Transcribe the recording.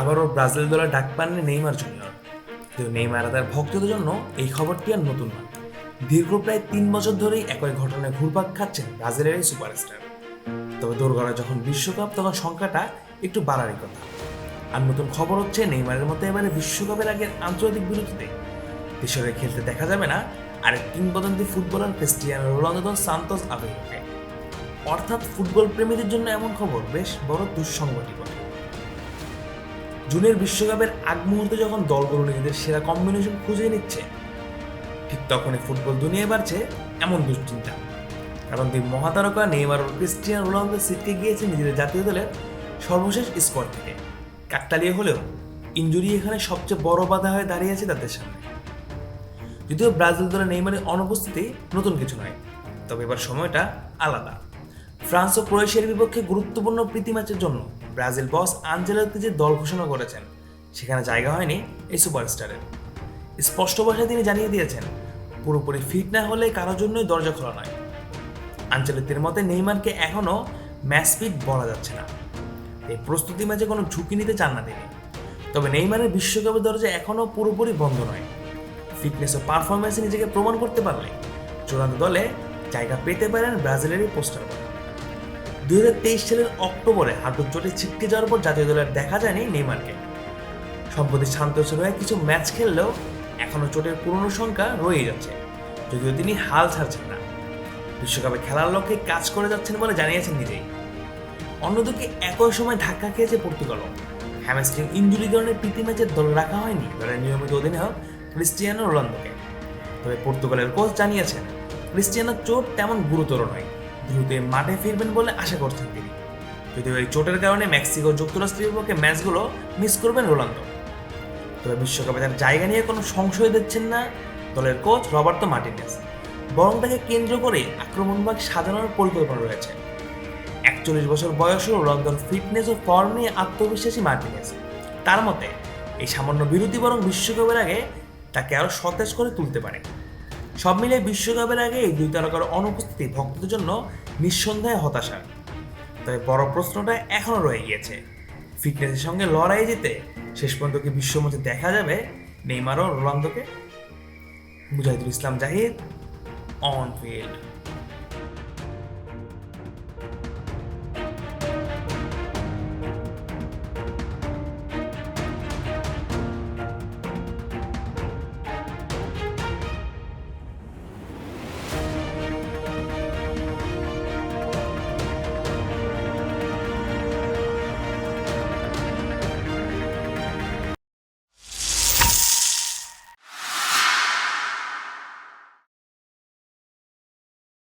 আবারও ব্রাজিল দলের ডাক পাননি নেইমার জুনিয়র। কিন্তু নেইমার আর তার ভক্তদের জন্য এই খবরটি আর নতুন নয়। দীর্ঘ প্রায় 3 বছর ধরেই একই ঘটনায় ঘুরপাক খাচ্ছেন ব্রাজিলের এই সুপারস্টার। তবে দোরগোড়ায় যখন বিশ্বকাপ তখন সংখ্যাটা একটু বাড়ারই কথা। আর নতুন খবর হচ্ছে নেইমারের মতো এবারে বিশ্বকাপের আগের আন্তর্জাতিক বিরতিতে দেশে খেলতে দেখা যাবে না আরেক কিংবদন্তি ফুটবলার ক্রিস্টিয়ানো রোনালদো সান্তোস আভেইরোকে। অর্থাৎ ফুটবল প্রেমীদের জন্য এমন খবর বেশ বড় দুঃসংবাদই বটে। জুনের বিশ্বকাপের আগ মুহূর্তে যখন দলগুলো নিজেদের সেরা কম্বিনেশন খুঁজে নিচ্ছে, ঠিক তখনই ফুটবল দুনিয়ায় বাড়ছে এমন দুশ্চিন্তা। কারণ দুই মহাতারকা নেইমার ও ক্রিস্টিয়ানো রোনালদো ছিটকে গিয়েছে নিজেদের জাতীয় দলের সর্বশেষ স্কোয়াড থেকে। কাকতালীয় হলেও ইনজুরি এখানে সবচেয়ে বড় বাধা হয়ে দাঁড়িয়েছে তাদের সামনে। যদিও ব্রাজিল দলে নেইমারের অনুপস্থিতি নতুন কিছু নয়, তবে এবার সময়টা আলাদা। ফ্রান্স ও ক্রোয়েশিয়ার বিপক্ষে গুরুত্বপূর্ণ প্রীতি ম্যাচের জন্য ব্রাজিল বস আনচেলত্তি যে দল ঘোষণা করেছেন, সেখানে জায়গা হয়নি এই সুপারস্টারের। স্পষ্ট ভাষায় তিনি জানিয়ে দিয়েছেন, পুরোপুরি ফিট না হলে কারোর জন্যই দরজা খোলা নয়। আনচেলত্তির মতে নেইমারকে এখনও ম্যাচ ফিট বলা যাচ্ছে না। এই প্রস্তুতি ম্যাচে কোনো ঝুঁকি নিতে চান না তিনি। তবে নেইমারের বিশ্বকাপের দরজা এখনও পুরোপুরি বন্ধ নয়। ফিটনেস ও পারফরমেন্সে নিজেকে প্রমাণ করতে পারলে চূড়ান্ত দলে জায়গা পেতে পারেন ব্রাজিলেরই পোস্টার। 2023 সালের অক্টোবরে হাঁটুর চোটে ছিটকে যাওয়ার পর জাতীয় দলের দেখা যায়নি নেইমারকে। সম্প্রতি সান্তোসের হয়ে কিছু ম্যাচ খেললেও এখনও চোটের পুরনো সংখ্যা রয়ে যাচ্ছে, যদিও তিনি হাল ছাড়ছেন না। বিশ্বকাপে খেলার লক্ষ্যে কাজ করে যাচ্ছেন বলে জানিয়েছেন নিজেই। অন্যদিকে একই সময় ধাক্কা খেয়েছে পর্তুগালও। হ্যামস্ট্রিং ইনজুরি কারণে প্রীতি ম্যাচের দল রাখা হয়নি দলের নিয়মিত অধিনায়ক ক্রিস্টিয়ানো রোনালদোকে। তবে পর্তুগালের কোচ জানিয়েছেন, ক্রিস্টিয়ানোর চোট তেমন গুরুতর নয়, দ্রুত মাঠে ফিরবেন বলে আশা করছেন তিনি। যদিও এই চোটের কারণে মেক্সিকো যুক্তরাষ্ট্রের বিপক্ষে ম্যাচগুলো মিস করবেন রোনালদো। তবে বিশ্বকাপে তার জায়গা নিয়ে কোনো সংশয় দিচ্ছেন না দলের কোচ রবার্তো মার্টিনেজ, বরং তাকে কেন্দ্র করে আক্রমণভাগ সাজানোর পরিকল্পনা রয়েছে। 41 বছর বয়সেও রোনালদোর ফিটনেস ও ফর্ম নিয়ে আত্মবিশ্বাসী মার্টিনেজ। তার মতে এই সামান্য বিরতি বরং বিশ্বকাপের আগে তাকে আরও সতেজ করে তুলতে পারে। সব মিলিয়ে বিশ্বকাপের আগে এই দুই তারকার অনুপস্থিতি ভক্তদের জন্য নিঃসন্দেহে হতাশার। তবে বড় প্রশ্নটা এখনও রয়ে গিয়েছে, ফিটনেসের সঙ্গে লড়াই জিতে শেষ পর্যন্ত কি বিশ্বমঞ্চে দেখা যাবে নেইমার ও রোনালদোকে? Mujahidul Islam Zahid, on field.